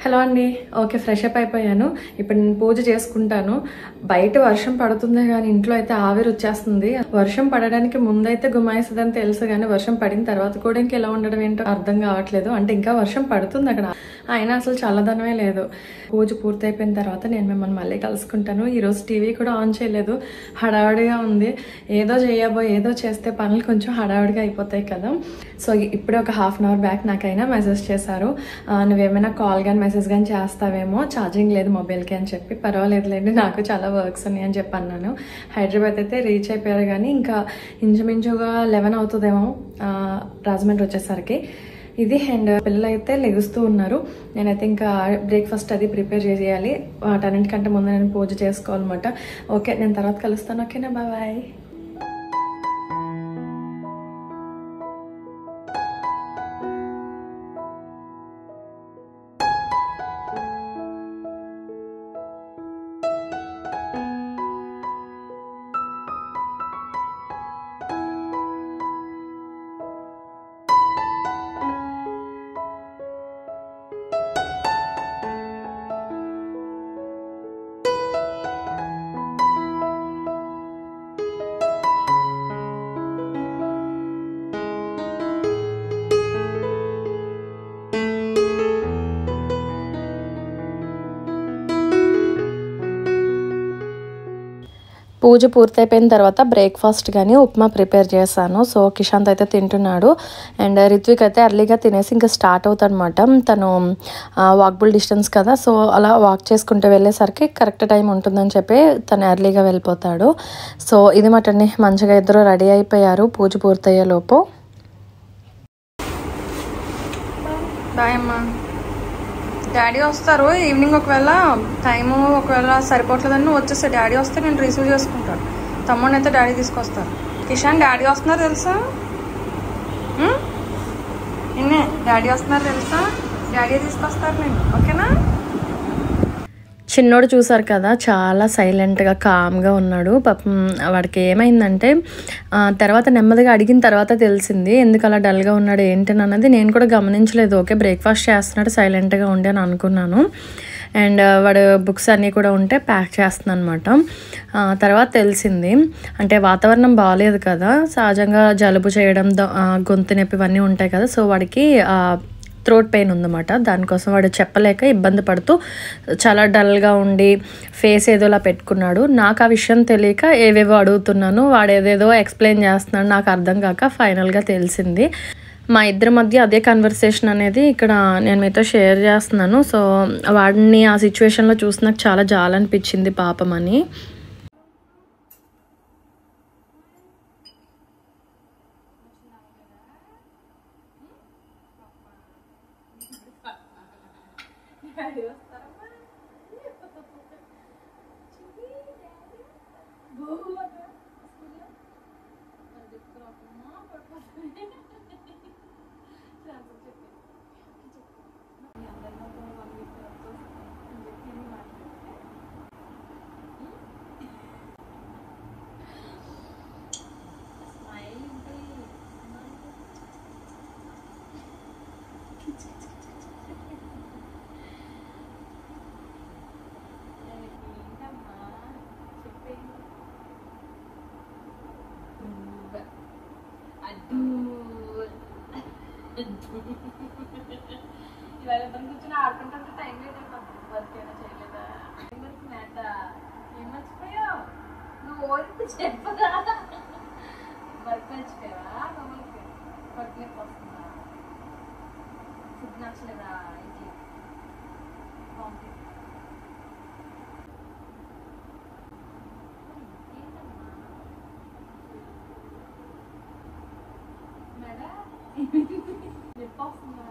Hello అండి. Okay, fresh up అయిపోయాను. ఇప్పుడు నేను పూజ చేసుకుంటాను. బయట వర్షం పడుతుంది కానీ ఇంట్లో అయితే ఆవిరి వచ్చేస్తుంది. వర్షం పడడానికి ముందైతే గుమాయిస్తుందని తెలుసు కానీ వర్షం పడిన తర్వాత కూడా ఇంకా ఎలా ఉండడం ఏంటో అర్థం కావట్లేదు. అంటే ఇంకా వర్షం పడుతుంది అక్కడ, అయినా అసలు చల్లదనమే లేదు. పూజ పూర్తయిపోయిన తర్వాత నేను మిమ్మల్ని మళ్ళీ కలుసుకుంటాను. ఈరోజు టీవీ కూడా ఆన్ చేయలేదు, హడావిడిగా ఉంది. ఏదో చేస్తే పనులు కొంచెం హడావిడిగా అయిపోతాయి కదా. సో ఇప్పుడే ఒక హాఫ్ అన్ అవర్ బ్యాక్ నాకైనా మెసేజ్ చేశారు, నువ్వేమైనా కాల్ కానీ మెసేజ్ కానీ చేస్తావేమో, ఛార్జింగ్ లేదు మొబైల్కి అని చెప్పి. పర్వాలేదులేండి, నాకు చాలా వర్క్స్ ఉన్నాయి అని చెప్పి అన్నాను. హైదరాబాద్ అయితే రీచ్ అయిపోయారు కానీ ఇంకా ఇంచుమించుగా 11 అవుతుందేమో రాజమండ్రి వచ్చేసరికి. ఇది అండ్ పిల్లలు అయితే లెగుస్తూ ఉన్నారు. నేనైతే ఇంకా బ్రేక్ఫాస్ట్ అది ప్రిపేర్ చేసేయాలి. వాటన్నింటికంటే ముందు నేను పూజ చేసుకోవాలన్నమాట. ఓకే, నేను తర్వాత కలుస్తాను. ఓకేనా, బాయ్. పూజ పూర్తయిపోయిన తర్వాత బ్రేక్ఫాస్ట్ కానీ ఉప్మా ప్రిపేర్ చేశాను. సో కిషాంత్ అయితే తింటున్నాడు అండ్ రిత్విక్ అయితే ఎర్లీగా తినేసి ఇంకా స్టార్ట్ అవుతాడు అనమాట. తను వాక్బుల్ డిస్టెన్స్ కదా, సో అలా వాక్ చేసుకుంటూ వెళ్ళేసరికి కరెక్ట్ టైం ఉంటుందని చెప్పి తను ఎర్లీగా వెళ్ళిపోతాడు. సో ఇది మటండి, మంచిగా ఇద్దరు రెడీ అయిపోయారు పూజ పూర్తయ్యే లోపు. బాయ్ అమ్మా. డాడీ వస్తారు ఈవినింగ్, ఒకవేళ టైము ఒకవేళ సరిపోవట్లేదని వచ్చేస్తే డాడీ వస్తే నేను రిసీవ్ చేసుకుంటాను. తమ్ముడిని అయితే డాడీ తీసుకొస్తారు. కిషాన్ డాడీ వస్తున్నారు తెలుసా? నిన్నే డాడీ వస్తున్నారు తెలుసా? డాడీ తీసుకొస్తారు నేను, ఓకేనా? చిన్నోడు చూసారు కదా, చాలా సైలెంట్గా కామ్గా ఉన్నాడు. పాపం వాడికి ఏమైందంటే తర్వాత నెమ్మదిగా అడిగిన తర్వాత తెలిసింది ఎందుకు అలా డల్గా ఉన్నాడు ఏంటని అన్నది. నేను కూడా గమనించలేదు. ఓకే, బ్రేక్ఫాస్ట్ చేస్తున్నాడు సైలెంట్గా ఉండి అని అనుకున్నాను. అండ్ వాడు బుక్స్ అన్నీ కూడా ఉంటే ప్యాక్ చేస్తున్నాను అనమాట. తర్వాత తెలిసింది, అంటే వాతావరణం బాగాలేదు కదా, సహజంగా జలుబు చేయడం, గొంతు నొప్పి ఇవన్నీ ఉంటాయి కదా. సో వాడికి థ్రోట్ పెయిన్ ఉందన్నమాట. దానికోసం వాడు చెప్పలేక ఇబ్బంది పడుతూ చాలా డల్గా ఉండి ఫేస్ ఏదోలా పెట్టుకున్నాడు. నాకు ఆ విషయం తెలియక ఏవేవో అడుగుతున్నాను, వాడు ఏదేదో ఎక్స్ప్లెయిన్ చేస్తున్నాడు, నాకు అర్థం కాక ఫైనల్గా తెలిసింది. మా ఇద్దరి మధ్య అదే కన్వర్సేషన్ అనేది ఇక్కడ నేను మీతో షేర్ చేస్తున్నాను. సో వాడిని ఆ సిచ్యువేషన్లో చూసి నాకు చాలా జాలనిపించింది పాపం అని. ఇవాళ ఇద్దరు కూర్చొని ఆడుకుంటుంటే టైం లేదు. వర్క్ అయినా చేయలేదా? మేట ఏం మర్చిపోయావు నువ్వు? ఓరికి చెప్పదా? వర్క్ మర్చిపోయావా? మమ్మల్కి వర్క్ నొప్పి వస్తుందా? ఫుడ్ నచ్చలేదా? ఇంటి మేడం నొప్పి వస్తుందా?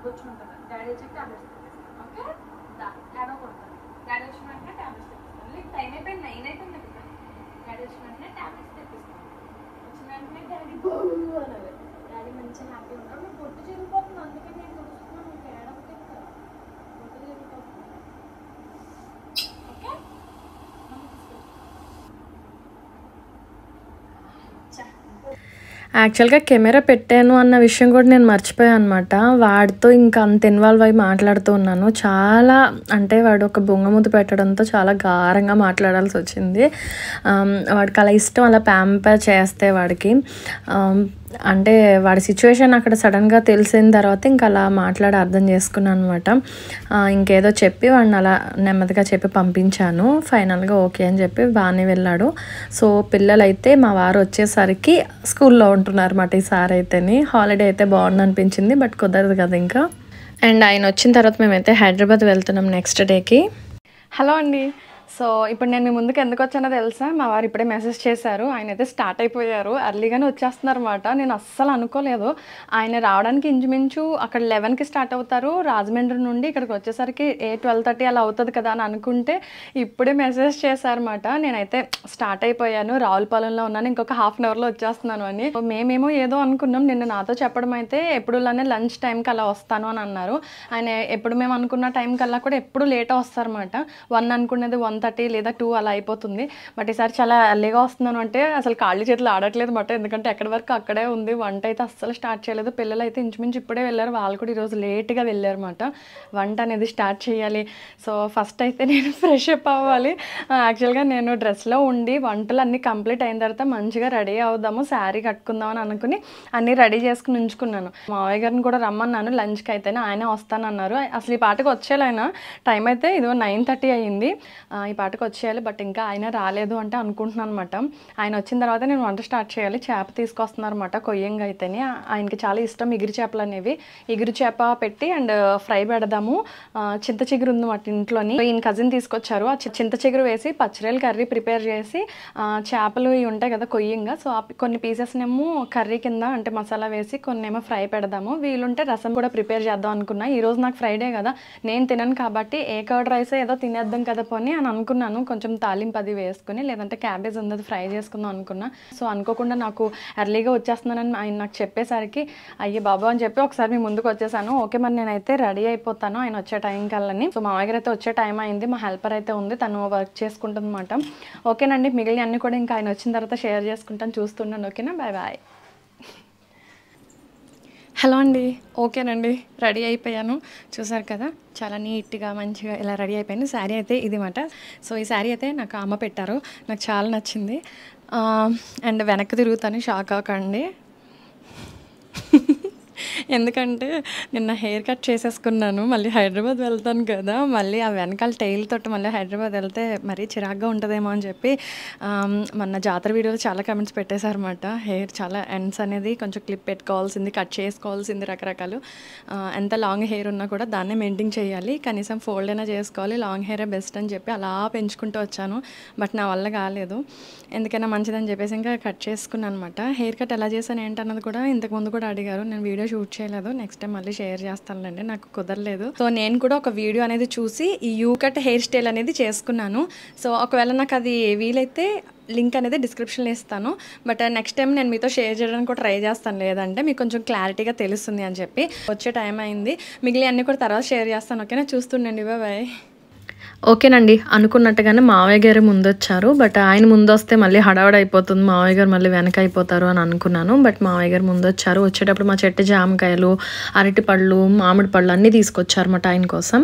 కూర్చుంటుంది. డాడీ వచ్చి టాబ్లెట్స్ తెప్పిస్తాను. ఓకే డాడీ కొడతాను. డాడీ వచ్చిన వెంటనే టాబ్లెట్స్ తెప్పిస్తాను. నీకు టైం అయిపోయింది 9 అయిపోయింది కదా. డాడీ వచ్చిన వెంటనే టాబ్లెట్స్ తెప్పిస్తాను. వచ్చిన వెంటనే డాడీ అనాలి. డాడీ మంచిగా హ్యాపీ ఉంటాడు. నువ్వు పొట్టు చెరిగిపోతుంది, అందుకే నేను చూస్తున్నాను. నువ్వు ఏడవకే కదా, పొట్టు చెరిగిపోతుంది. ఓకే యాక్చువల్గా కెమెరా పెట్టాను అన్న విషయం కూడా నేను మర్చిపోయాను అనమాట. వాడితో ఇంకా అంత ఇన్వాల్వ్ అయ్యి మాట్లాడుతూ ఉన్నాను. చాలా అంటే వాడు ఒక బొంగమూతి పెట్టడంతో చాలా గారంగా మాట్లాడాల్సి వచ్చింది. వాడికి అలా ఇష్టం, అలా ప్యాంపర్ చేస్తే వాడికి అంటే వాడి సిచ్యువేషన్ అక్కడ సడన్గా తెలిసిన తర్వాత ఇంకా అలా మాట్లాడి అర్థం చేసుకున్నాను అనమాట. ఇంకేదో చెప్పి వాడిని అలా నెమ్మదిగా చెప్పి పంపించాను. ఫైనల్గా ఓకే అని చెప్పి బాగానే వెళ్ళాడు. సో పిల్లలైతే మా వారు వచ్చేసరికి స్కూల్లో ఉంటున్నారు అన్నమాట. ఈసారి అయితేనే హాలిడే అయితే బాగుంది అనిపించింది, బట్ కుదరదు కదా ఇంకా. అండ్ ఆయన వచ్చిన తర్వాత మేమైతే హైదరాబాద్ వెళ్తున్నాం నెక్స్ట్ డేకి. హలో అండి. సో ఇప్పుడు నేను మీ ముందుకు ఎందుకు వచ్చానో తెలుసా? మా వారు ఇప్పుడే మెసేజ్ చేశారు. ఆయన అయితే స్టార్ట్ అయిపోయారు, అర్లీగానే వచ్చేస్తున్నారు అనమాట. నేను అస్సలు అనుకోలేదు. ఆయన రావడానికి ఇంచుమించు అక్కడ 11కి స్టార్ట్ అవుతారు రాజమండ్రి నుండి. ఇక్కడికి వచ్చేసరికి 12:30 అలా అవుతుంది కదా అని అనుకుంటే ఇప్పుడే మెసేజ్ చేశారన్నమాట. నేనైతే స్టార్ట్ అయిపోయాను, రావులపాలెంలో ఉన్నాను, ఇంకొక హాఫ్ అన్ అవర్లో వచ్చేస్తున్నాను అని. మేమేమో ఏదో అనుకున్నాం. నిన్న నాతో చెప్పడం అయితే ఎప్పుడులానే లంచ్ టైంకి అలా వస్తాను అని అన్నారు. ఆయన ఎప్పుడు మేము అనుకున్న టైం కల్లా కూడా ఎప్పుడు లేట్ వస్తారన్నమాట. 1 అనుకునేది 1:30 లేదా 2 అలా అయిపోతుంది. బట్ ఈసారి చాలా ఎర్లీగా వస్తున్నాను అంటే అసలు కాళ్ళు చేతులు ఆడట్లేదు అన్నమాట. ఎందుకంటే ఎక్కడి వరకు అక్కడే ఉంది. వంట అయితే అస్సలు స్టార్ట్ చేయలేదు. పిల్లలు అయితే ఇంచుమించు ఇప్పుడే వెళ్ళారు. వాళ్ళు కూడా ఈరోజు లేట్గా వెళ్ళారు అన్నమాట. వంట అనేది స్టార్ట్ చేయాలి. సో ఫస్ట్ అయితే నేను ఫ్రెష్ అప్ అవ్వాలి. యాక్చువల్గా నేను డ్రెస్లో ఉండి వంటలు అన్నీ కంప్లీట్ అయిన తర్వాత మంచిగా రెడీ అవుదాము, శారీ కట్టుకుందాం అని అనుకుని అన్నీ రెడీ చేసుకుని ఉంచుకున్నాను. మావయ్య గారిని కూడా రమ్మన్నాను లంచ్కి అయితేనే. ఆయన వస్తానన్నారు. అసలు ఈ పాటకు వచ్చేయాలి ఆయన. టైం అయితే ఇదిగో 9:30 అయ్యింది. ఈ పాటకు వచ్చేయాలి, బట్ ఇంకా ఆయన రాలేదు అంటే అనుకుంటున్నాను అనమాట. ఆయన వచ్చిన తర్వాత నేను వంట స్టార్ట్ చేయాలి. చేప తీసుకొస్తున్నారు అనమాట కొయ్యంగా అయితేనే. ఆయనకి చాలా ఇష్టం ఇగురు చేపలు అనేవి. ఇగురు చేప పెట్టి అండ్ ఫ్రై పెడదాము. చింత చిగురు ఉంది మాట ఇంట్లోని. ఈయన కజిన్ తీసుకొచ్చారు. ఆ చింత చిగురు వేసి పచ్చిరేలు కర్రీ ప్రిపేర్ చేసి చేపలు ఇవి ఉంటాయి కదా కొయ్యంగా, సో కొన్ని పీసెస్నేమో కర్రీ కింద అంటే మసాలా వేసి కొన్ని ఏమో ఫ్రై పెడదాము. వీలుంటే రసం కూడా ప్రిపేర్ చేద్దాం అనుకున్నా. ఈరోజు నాకు ఫ్రైడే కదా, నేను తినను కాబట్టి ఏ కర్డ్ రైస్ ఏదో తినేద్దాం కదా పోనీ అని అనుకున్నాను. కొంచెం తాలింపు అది వేసుకుని, లేదంటే క్యాబేజ్ ఉంది ఫ్రై చేసుకుందాం అనుకున్నా. సో అనుకోకుండా నాకు ఎర్లీగా వచ్చేస్తున్నానని ఆయన నాకు చెప్పేసరికి అయ్యే బాబు అని చెప్పి ఒకసారి మీ ముందుకు వచ్చేసాను. ఓకే మరి నేనైతే రెడీ అయిపోతాను ఆయన వచ్చే టైం కల్లని. సో మా దగ్గర అయితే వచ్చే టైం అయింది. మా హెల్పర్ అయితే ఉంది, తను వర్క్ చేసుకుంటుంది అనమాట. ఓకేనండి, మిగిలిన అన్ని కూడా ఇంకా ఆయన వచ్చిన తర్వాత షేర్ చేసుకుంటాను, చూస్తున్నాను. ఓకేనా, బాయ్ బాయ్. హలో అండి. ఓకేనండి, రెడీ అయిపోయాను. చూసారు కదా, చాలా నీట్గా మంచిగా ఇలా రెడీ అయిపోయాను. శారీ అయితే ఇది మాట. సో ఈ శారీ అయితే నాకు అమ్మ పెట్టారు, నాకు చాలా నచ్చింది. అండ్ వెనక్కి తిరుగుతాను, షాక్ అవ్వకండి. ఎందుకంటే నిన్న హెయిర్ కట్ చేసేసుకున్నాను. మళ్ళీ హైదరాబాద్ వెళ్తాను కదా, మళ్ళీ ఆ వెనకాల టైల్ తోటి మళ్ళీ హైదరాబాద్ వెళ్తే మరీ చిరాగ్గా ఉంటుందేమో అని చెప్పి మొన్న జాతర వీడియోలో చాలా కమెంట్స్ పెట్టేశారన్నమాట. హెయిర్ చాలా ఎండ్స్ అనేది కొంచెం క్లిప్ పెట్టుకోవాల్సింది, కట్ చేసుకోవాల్సింది, రకరకాలు. ఎంత లాంగ్ హెయిర్ ఉన్నా కూడా దాన్నే మెయింటైన్ చేయాలి, కనీసం ఫోల్డ్ అయినా చేసుకోవాలి, లాంగ్ హెయిరే బెస్ట్ అని చెప్పి అలా పెంచుకుంటూ వచ్చాను. బట్ నా వల్ల కాలేదు, ఎందుకైనా మంచిదని చెప్పేసి ఇంకా కట్ చేసుకున్నాను అనమాట. హెయిర్ కట్ ఎలా చేశాను ఏంటన్నది కూడా ఇంతకుముందు కూడా అడిగారు. నేను వీడియో షూట్ చేయలేదు, నెక్స్ట్ టైం మళ్ళీ షేర్ చేస్తానులేండి, నాకు కుదరలేదు. సో నేను కూడా ఒక వీడియో అనేది చూసి ఈ యూ కట్ హెయిర్ స్టైల్ అనేది చేసుకున్నాను. సో ఒకవేళ నాకు అది వీలైతే లింక్ అనేది డిస్క్రిప్షన్లో ఇస్తాను. బట్ నెక్స్ట్ టైం నేను మీతో షేర్ చేయడానికి కూడా ట్రై చేస్తాను, లేదంటే మీకు కొంచెం క్లారిటీగా తెలుస్తుంది అని చెప్పి. వచ్చే టైం అయింది, మిగిలిన అన్నీ కూడా తర్వాత షేర్ చేస్తాను. ఓకేనా, చూస్తుండండి. బాయ్. ఓకేనండి, అనుకున్నట్టుగానే మావయ్య గారు ముందు వచ్చారు. బట్ ఆయన ముందు వస్తే మళ్ళీ హడావడి అయిపోతుంది, మావయ్య గారు మళ్ళీ వెనక అయిపోతారు అని అనుకున్నాను. బట్ మావయ్య గారు ముందు వచ్చారు. వచ్చేటప్పుడు మా చెట్టు జామకాయలు, అరటి పళ్ళు, మామిడి పళ్ళు అన్నీ తీసుకొచ్చారన్నమాట ఆయన కోసం.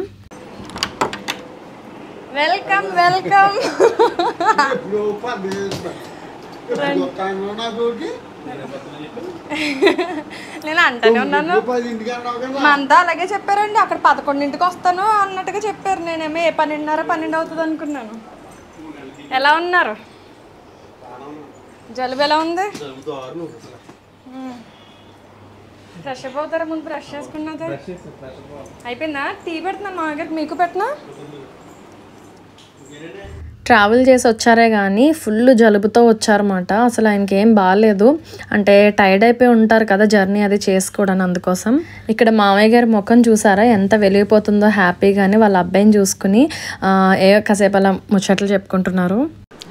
Welcome welcome. నేను అంటానే ఉన్నాను, మా అంతా అలాగే చెప్పారండి. అక్కడ 11ంటికి వస్తాను అన్నట్టుగా చెప్పారు. నేనేమో 12:30 అవుతుంది అనుకున్నాను. ఎలా ఉన్నారు? జలుబు ఎలా ఉంది? ఫ్రెష్ అప్ అవుతారా ముందు? బ్రష్ చేసుకున్నదా అయిపోయిందా? టీ పెడుతున్నాను మా దగ్గర, మీకు పెట్టినా? ట్రావెల్ చేసి వచ్చారే కానీ ఫుల్ జలుబుతో వచ్చారన్నమాట. అసలు ఆయనకి ఏం బాగాలేదు, అంటే టైర్డ్ అయిపోయి ఉంటారు కదా జర్నీ అది చేసుకోవడానికి. అందుకోసం ఇక్కడ మామయ్య గారి ముఖం చూసారా ఎంత వెలిగిపోతుందో హ్యాపీగానే. వాళ్ళ అబ్బాయిని చూసుకుని కాసేపు అలా ముచ్చట్లు చెప్పుకుంటున్నారు.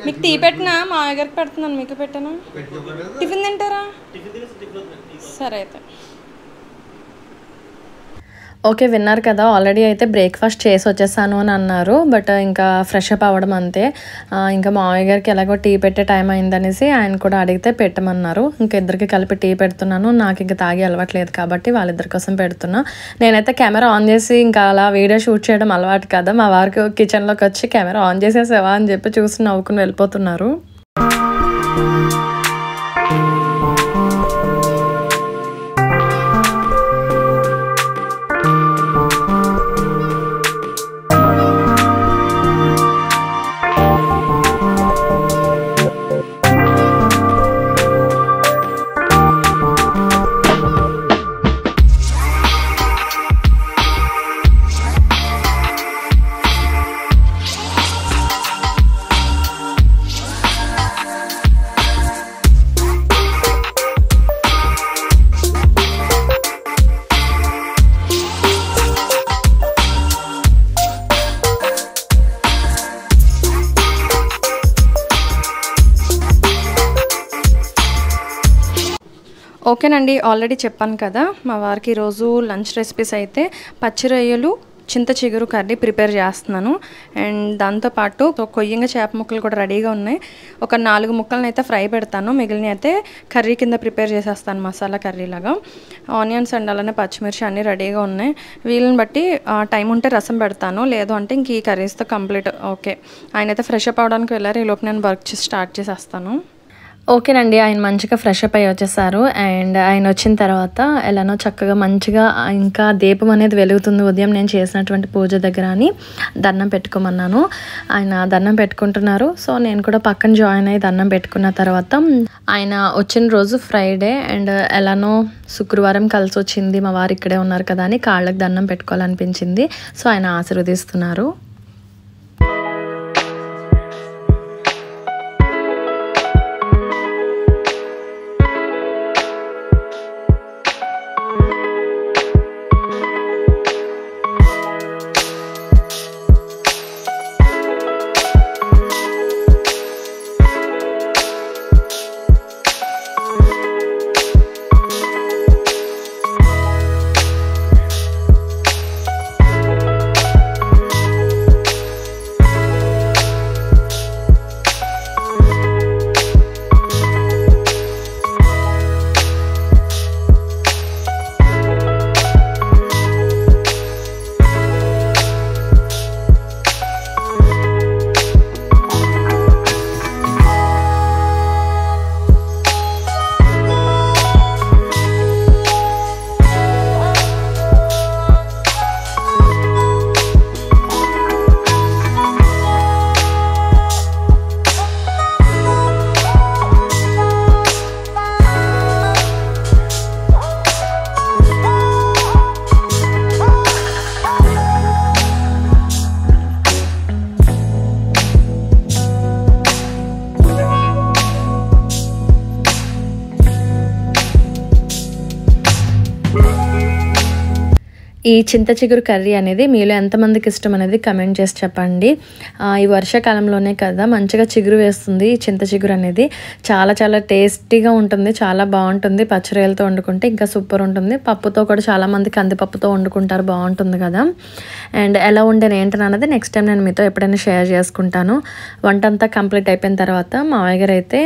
మీకు టీ పెట్టినా మామయ్య గారికి పెడుతున్నాను, మీకు పెట్టాను. టిఫిన్ తింటారా? సరే అయితే ఓకే. విన్నారు కదా, ఆల్రెడీ అయితే బ్రేక్ఫాస్ట్ చేసి వచ్చేసాను అని అన్నారు. బట్ ఇంకా ఫ్రెష్ అప్ అవ్వడం అంతే. ఇంకా మామయ్య గారికి ఎలాగో టీ పెట్టే టైం అయిందనేసి ఆయన కూడా అడిగితే పెట్టమన్నారు. ఇంకా ఇద్దరికి కలిపి టీ పెడుతున్నాను. నాకు ఇంకా తాగి అలవాట్లేదు కాబట్టి వాళ్ళిద్దరి కోసం పెడుతున్నా. నేనైతే కెమెరా ఆన్ చేసి ఇంకా అలా వీడియో షూట్ చేయడం అలవాటు కదా. మా వారికి కిచెన్లోకి వచ్చి కెమెరా ఆన్ చేసేసావా అని చెప్పి చూసి నవ్వుకుని వెళ్ళిపోతున్నారు. ఓకేనండి, ఆల్రెడీ చెప్పాను కదా మా వారికి ఈరోజు లంచ్ రెసిపీస్ అయితే పచ్చి రొయ్యలు చింత చిగురు కర్రీ ప్రిపేర్ చేస్తున్నాను. అండ్ దాంతోపాటు కొయ్యంగా చేప ముక్కలు కూడా రెడీగా ఉన్నాయి. ఒక 4 ముక్కలను అయితే ఫ్రై పెడతాను, మిగిలిన అయితే కర్రీ కింద ప్రిపేర్ చేసేస్తాను, మసాలా కర్రీ లాగా. ఆనియన్స్ అండ్ అలానే పచ్చిమిర్చి అన్నీ రెడీగా ఉన్నాయి. వీళ్ళని బట్టి టైం ఉంటే రసం పెడతాను, లేదు అంటే ఇంక ఈ కర్రీస్తో కంప్లీట్. ఓకే, ఆయన అయితే ఫ్రెష్ అప్ అవడానికి వెళ్ళారు. ఈలోపు నేను వర్క్ స్టార్ట్ చేసేస్తాను. ఓకేనండి, ఆయన మంచిగా ఫ్రెష్ అప్ అయ్యి వచ్చేసారు. అండ్ ఆయన వచ్చిన తర్వాత ఎలానో చక్కగా మంచిగా ఇంకా దీపం అనేది వెలుగుతుంది ఉదయం నేను చేసినటువంటి పూజ దగ్గర అని దండం పెట్టుకోమన్నాను. ఆయన దండం పెట్టుకుంటున్నారు. సో నేను కూడా పక్కన జాయిన్ అయ్యి దండం పెట్టుకున్న తర్వాత ఆయన వచ్చిన రోజు ఫ్రైడే అండ్ ఎలానో శుక్రవారం కలిసి వచ్చింది, మా వారు ఇక్కడే ఉన్నారు కదా అని కాళ్ళకి దండం పెట్టుకోవాలనిపించింది. సో ఆయన ఆశీర్వదిస్తున్నారు. ఈ చింత చిగురు కర్రీ అనేది మీలో ఎంతమందికి ఇష్టం అనేది కమెంట్ చేసి చెప్పండి. ఈ వర్షాకాలంలోనే కదా మంచిగా చిగురు వేస్తుంది. ఈ చింత చిగురు అనేది చాలా చాలా టేస్టీగా ఉంటుంది, చాలా బాగుంటుంది. పచ్చిరొయ్యలతో వండుకుంటే ఇంకా సూపర్ ఉంటుంది. పప్పుతో కూడా చాలామంది కందిపప్పుతో వండుకుంటారు, బాగుంటుంది కదా. అండ్ ఎలా ఉండేది ఏంటని అన్నది నెక్స్ట్ టైం నేను మీతో ఎప్పుడైనా షేర్ చేసుకుంటాను. వంట అంతా కంప్లీట్ అయిపోయిన తర్వాత మావయ్య గారు అయితే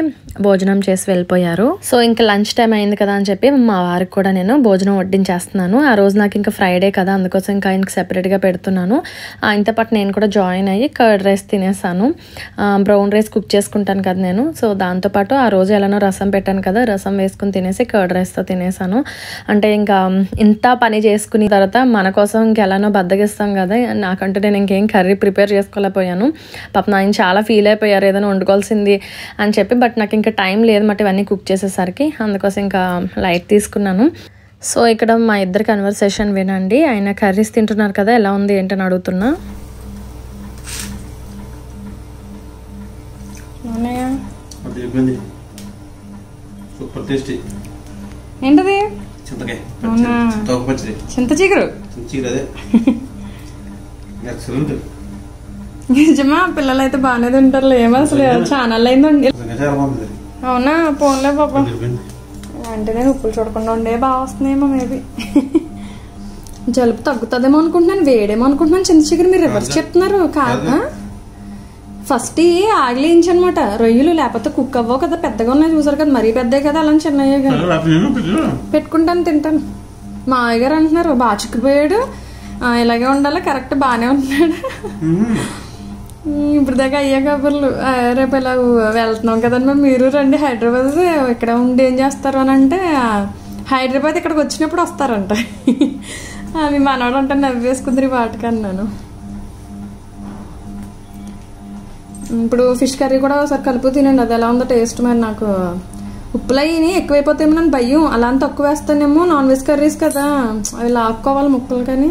భోజనం చేసి వెళ్ళిపోయారు. సో ఇంకా లంచ్ టైం అయింది కదా అని చెప్పి మా వారికి కూడా నేను భోజనం వడ్డించేస్తున్నాను. ఆ రోజు నాకు ఇంకా ఫ్రైడే కదా, అందుకోసం ఇంకా ఆయనకి సెపరేట్గా పెడుతున్నాను. ఆయనతో పాటు నేను కూడా జాయిన్ అయ్యి కర్డ్ రైస్ తినేసాను. బ్రౌన్ రైస్ కుక్ చేసుకుంటాను కదా నేను. సో దాంతోపాటు ఆ రోజు ఎలానో రసం పెట్టాను కదా, రసం వేసుకుని తినేసి కర్డ్ రైస్తో తినేసాను. అంటే ఇంకా ఇంత పని చేసుకున్న తర్వాత మన కోసం ఇంకెలానో బద్దగిస్తాం కదా. నాకంటూ నేను ఇంకేం కర్రీ ప్రిపేర్ చేసుకోలేకపోయాను. పాపం ఆయన చాలా ఫీల్ అయిపోయారు ఏదైనా వండుకోవాల్సింది అని చెప్పి. బట్ నాకు ఇంకా టైం లేదు మాట ఇవన్నీ కుక్ చేసేసరికి, అందుకోసం ఇంకా లైట్ తీసుకున్నాను. సో ఇక్కడ మా ఇద్దరు కన్వర్సేషన్ వినండి. ఆయన కర్రీస్ తింటున్నారు కదా, ఎలా ఉంది ఏంటని అడుగుతున్నా. Super tasty. ఏంటది? చింతకాయ పచ్చడి. చింత చిగురు అదే ఎక్సలెంట్. నిజమా? పిల్లలు అయితే బాగానే తింటారు. ఏమో అసలు ఛానల్ అయిందండి. అవునా? పోన్లే పాపం. అంటే నేను ఉప్పులు చూడకుండా ఉండే బాగా వస్తున్నాయేమో. మేబీ జలుబు తగ్గుతుందేమో అనుకుంటున్నాను, వేడేమో అనుకుంటున్నాను. చింత చిగురు మీరు రివర్స్ చెప్తున్నారు. కాదా? ఫస్ట్ ఆగిలించి అనమాట రొయ్యలు, లేకపోతే కుక్ అవ్వవు కదా, పెద్దగా ఉన్నాయి చూసారు కదా, మరీ పెద్ద కదా, అలా చిన్నయ్యే కదా. పెట్టుకుంటాను, తింటాను. మా అయ్యగారు అంటున్నారు బాగా చిక్కిపోయాడు, ఇలాగే ఉండాలి, కరెక్ట్ బాగానే ఉంటున్నాడు. ఇప్పుడు దాకా అయ్యా కబుర్లు. రేపు ఇలా వెళ్తున్నాం కదండి మరి, మీరు రండి హైదరాబాద్, ఇక్కడ ఉండి ఏం చేస్తారు అని అంటే, హైదరాబాద్ ఇక్కడికి వచ్చినప్పుడు వస్తారంట. అవి మనవాడు అంటే నవ్వేసుకుందరు వాటికన్నాను. ఇప్పుడు ఫిష్ కర్రీ కూడా ఒకసారి కలుపు తినండి, అది ఎలా ఉందో టేస్ట్. మరి నాకు ఉప్పులు అయ్యి ఎక్కువైపోతాయేమో నన్ను భయం, అలా అని తక్కువ వేస్తానేమో. నాన్ వెజ్ కర్రీస్ కదా, అవి లాక్కోవాలి ముక్కలు. కానీ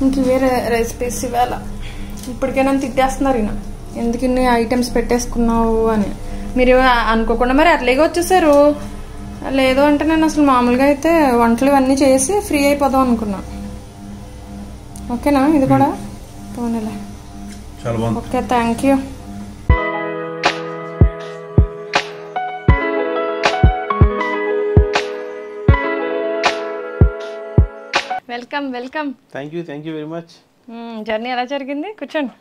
ఇంక ఇవే రెసిపీస్ ఇవాళ. ఇప్పటికే నన్ను తిట్టేస్తున్నారు ఈయన, ఎందుకు ఇన్ని ఐటమ్స్ పెట్టేసుకున్నావు అని. మీరు అనుకోకుండా మరి అట్లేగా వచ్చేసారు. లేదు అంటే నేను అసలు మామూలుగా అయితే వంటలు ఇవన్నీ చేసి ఫ్రీ అయిపోదాం అనుకున్నా. ఓకేనా? ఇది కూడా పోనీలే. Okay, thank you. Welcome welcome. Thank you very much. Journey ఎలా జరిగింది? కూర్చోండి.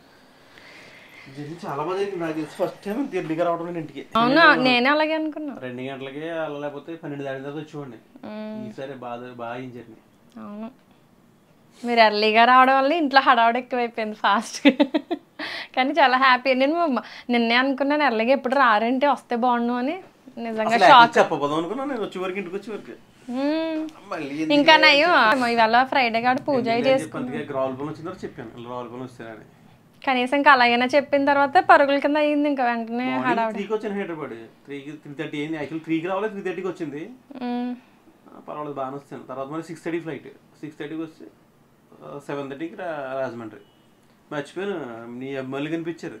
చాలా బాగా జరిగింది. నాకు తెలిసి ఫస్ట్ టైం ఎర్లీగా రావడం ఇంటికి. అవునా? నేనే అలాగే అనుకున్నా. 2 గంటలకి అలా, లేకపోతే 12 దాని తర్వాత వచ్చేవాడిని. ఈసారి బాగా జర్నీ. అవును, మీరు ఎర్లీగా రావడం వల్ల ఇంట్లో హడావుడి ఎక్కువైపోయింది ఫాస్ట్గా. కానీ చాలా హ్యాపీ. నేను నిన్నే అనుకున్నాను ఎర్లీగా ఎప్పుడు రారంటే వస్తే బాగుండు అని. నిజంగా షాక్. చెప్పబోదాం అనుకున్నాను నేను వచ్చే వరకు, ఇంటికి వచ్చే వరకు. ఇంకా నయ్యో ఇవాళ ఫ్రైడే కాదు పూజ చేసుకున్నాను. కనీసం ఇంకా అలాగైనా చెప్పిన తర్వాత పరుగుల కింద అయ్యింది. ఇంకా వెంటనే హడావుడి. 3కి వచ్చాను హైదరాబాద్. 3:30 అయింది. యాక్చువల్ 3కి రావాలి, 3:30కి వచ్చింది. పర్వాలేదు, బాగానే వస్తాను. తర్వాత మరి 6:30 ఫ్లైట్. 6:30కి వస్తే 7:30కి రాజమండ్రి. మర్చిపోయాను, నీ అమ్మాయిలు కనిపించారు,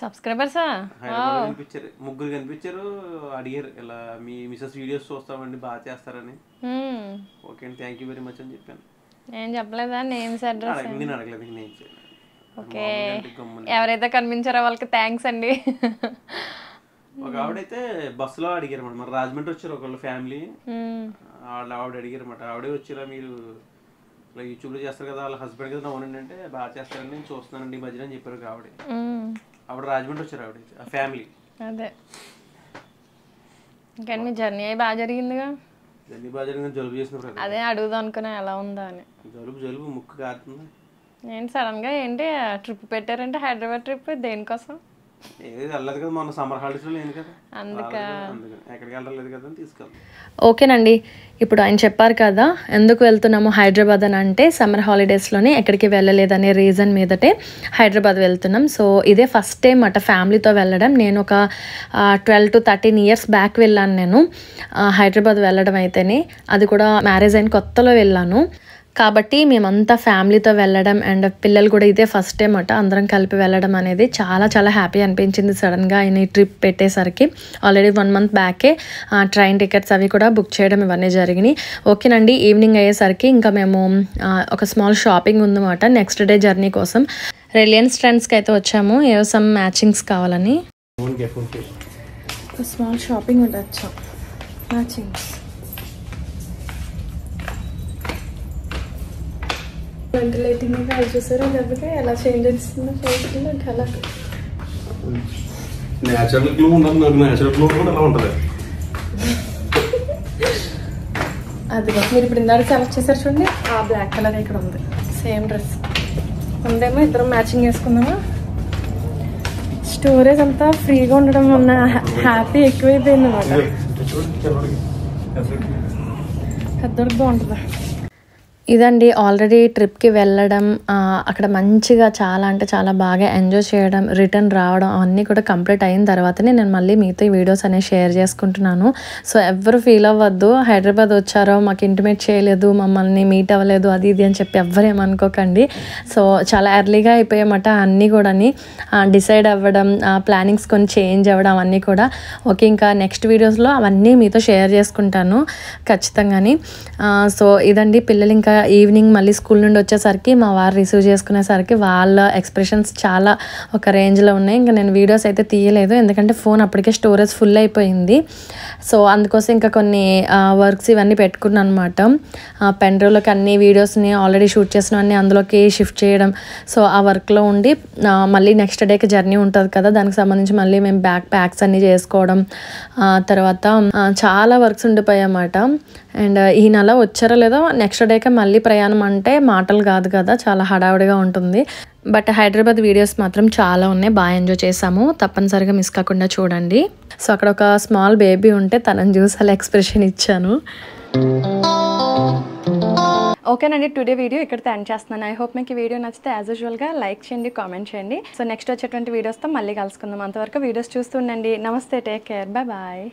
సబ్స్క్రైబర్సా హైదరాబాద్ కనిపించారు. 3 కనిపించారు. అడిగారు ఇలా మీ మిసెస్ వీడియోస్ చూస్తామండి, బాగా చేస్తారని. ఓకే అండి, థ్యాంక్ యూ వెరీ మచ్ అని చెప్పాను. నేను చెప్పలేదా నేమ్స్ అడ్రస్? నేను అడగలేదు నేమ్స్. ఓకే, ఎవరైతే కనిపించారో వాళ్ళకి థ్యాంక్స్ అండి. ఒక ఆవిడైతే బస్సులో అడిగారు అనమాట. మరి రాజమండ్రి వచ్చారు ఒకళ్ళు ఫ్యామిలీ, ఆవిడ అడిగారు అనమాట. ఆవిడే వచ్చారా మీరు ఇలా యూట్యూబ్లో చేస్తారు కదా, వాళ్ళ హస్బెండ్ కదా? అవునండి అంటే, బాగా చేస్తారని నేను చూస్తున్నానండి ఈ మధ్యన అని చెప్పారు. ఆవిడ రాజమండ్రి వచ్చారు, ఆవిడ ఆ ఫ్యామిలీ. అదే ఇంకా మీ జర్నీ అయి బాగా జరిగిందిగా. జర్నీ బాగా జరిగింది. జలుబు చేసిన అదే అడుగుదాం అనుకున్నా ఎలా ఉందా అని. జలుబు ముక్కు కారుతుంది. ఏంటి సడన్ గా ఏంటి ట్రిప్ పెట్టారంటే? హైదరాబాద్ ట్రిప్ దేనికోసం? వెళ్ళదు కదా, మొన్న సమ్మర్ హాలిడేస్ లేదు కదా, అందుకే ఎక్కడికి వెళ్ళలేదు కదా అని తీసుకెళ్ళాలి. ఓకేనండి, ఇప్పుడు ఆయన చెప్పారు కదా ఎందుకు వెళ్తున్నాము హైదరాబాద్ అని అంటే, సమ్మర్ హాలిడేస్లోనే ఎక్కడికి వెళ్ళలేదనే రీజన్ మీదటే హైదరాబాద్ వెళ్తున్నాం. సో ఇదే ఫస్ట్ టైం అట ఫ్యామిలీతో వెళ్ళడం. నేను ఒక 12 to 13 years బ్యాక్ వెళ్ళాను నేను హైదరాబాద్ వెళ్ళడం. అయితేనే అది కూడా మ్యారేజ్ అయిన కొత్తలో వెళ్ళాను. కాబట్టి మేమంతా ఫ్యామిలీతో వెళ్ళడం అండ్ పిల్లలు కూడా ఇదే ఫస్ట్ టైం అట అందరం కలిపి వెళ్ళడం అనేది చాలా చాలా హ్యాపీ అనిపించింది. సడన్గా ఆయన ఈ ట్రిప్ పెట్టేసరికి ఆల్రెడీ 1 month బ్యాకే ట్రైన్ టికెట్స్ అవి కూడా బుక్ చేయడం ఇవన్నీ జరిగినాయి. ఓకేనండి, ఈవినింగ్ అయ్యేసరికి ఇంకా మేము ఒక స్మాల్ షాపింగ్ ఉందన్నమాట నెక్స్ట్ డే జర్నీ కోసం. రిలయన్స్ ట్రెండ్స్కి అయితే వచ్చాము, ఏవో సమ్ మ్యాచింగ్స్ కావాలని. స్మాల్ షాపింగ్ వచ్చాం, మ్యాచింగ్స్. వెంటిలేటింగ్ చూసారా లేకపోతే ఎలా చేంజ్ చేస్తుందో ఫేస్లో కలర్. నేచురల్ గ్లో ఉండదు, నాకు నేచురల్ గ్లో కూడా ఎలా ఉంటుంది. అది మీరు ఇప్పుడు ఇందాక సెలెక్ట్ చేశారు చూడండి, ఆ బ్లాక్ కలర్ ఇక్కడ ఉంది, సేమ్ డ్రెస్ ఉందేమో. ఇద్దరం మ్యాచింగ్ వేసుకుందామా? స్టోరేజ్ అంతా ఫ్రీగా ఉండడం వల్ల హ్యాపీ ఎక్కువైపోయింది అన్నమాట. పెద్దోడికి బాగుంటుందా? ఇదండి ఆల్రెడీ ట్రిప్కి వెళ్ళడం, అక్కడ మంచిగా చాలా అంటే చాలా బాగా ఎంజాయ్ చేయడం, రిటర్న్ రావడం అవన్నీ కూడా కంప్లీట్ అయిన తర్వాతనే నేను మళ్ళీ మీతో ఈ వీడియోస్ అనేవి షేర్ చేసుకుంటున్నాను. సో ఎవ్వరు ఫీల్ అవ్వద్దు, హైదరాబాద్ వచ్చారో మాకు ఇంటిమేట్ చేయలేదు, మమ్మల్ని మీట్ అవ్వలేదు అది ఇది అని చెప్పి ఎవ్వరు ఏమనుకోకండి. సో చాలా ఎర్లీగా అయిపోయామట అన్నీ కూడా డిసైడ్ అవ్వడం, ప్లానింగ్స్ కొన్ని చేంజ్ అవ్వడం అవన్నీ కూడా. ఓకే, ఇంకా నెక్స్ట్ వీడియోస్లో అవన్నీ మీతో షేర్ చేసుకుంటాను ఖచ్చితంగాని. సో ఇదండి, పిల్లలు ఇంకా ఈవినింగ్ మళ్ళీ స్కూల్ నుండి వచ్చేసరికి మా వారు రిసీవ్ చేసుకునేసరికి వాళ్ళ ఎక్స్ప్రెషన్స్ చాలా ఒక రేంజ్లో ఉన్నాయి. ఇంకా నేను వీడియోస్ అయితే తీయలేదు, ఎందుకంటే ఫోన్ అప్పటికే స్టోరేజ్ ఫుల్ అయిపోయింది. సో అందుకోసం ఇంకా కొన్ని వర్క్స్ ఇవన్నీ పెట్టుకున్నాను అనమాట. పెన్ డ్రైవ్లోకి అన్ని వీడియోస్ని ఆల్రెడీ షూట్ చేసినవన్నీ అందులోకి షిఫ్ట్ చేయడం. సో ఆ వర్క్లో ఉండి మళ్ళీ నెక్స్ట్ డేకి జర్నీ ఉంటుంది కదా, దానికి సంబంధించి మళ్ళీ మేము ప్యాక్స్ అన్నీ చేసుకోవడం, తర్వాత చాలా వర్క్స్ ఉండిపోయాయి అన్నమాట. అండ్ ఈ నెల వచ్చారో లేదో నెక్స్ట్ డేకే మళ్ళీ ప్రయాణం అంటే మాటలు కాదు కదా, చాలా హడావుడిగా ఉంటుంది. బట్ హైదరాబాద్ వీడియోస్ మాత్రం చాలా ఉన్నాయి, బాగా ఎంజాయ్ చేసాము, తప్పనిసరిగా మిస్ కాకుండా చూడండి. సో అక్కడ ఒక స్మాల్ బేబీ ఉంటే తనని చూసి అలా ఎక్స్ప్రెషన్ ఇచ్చాను. ఓకేనండి, టుడే వీడియో ఇక్కడితో ఎండ్ చేస్తున్నాను. ఐ హోప్ మీకు ఈ వీడియో నచ్చితే యాజ్ యూజువల్గా లైక్ చేయండి, కామెంట్ చేయండి. సో నెక్స్ట్ వచ్చేటువంటి వీడియోస్తో మళ్ళీ కలుసుకుందాం. అంతవరకు వీడియోస్ చూస్తుండండి. నమస్తే, టేక్ కేర్, బాయ్ బాయ్.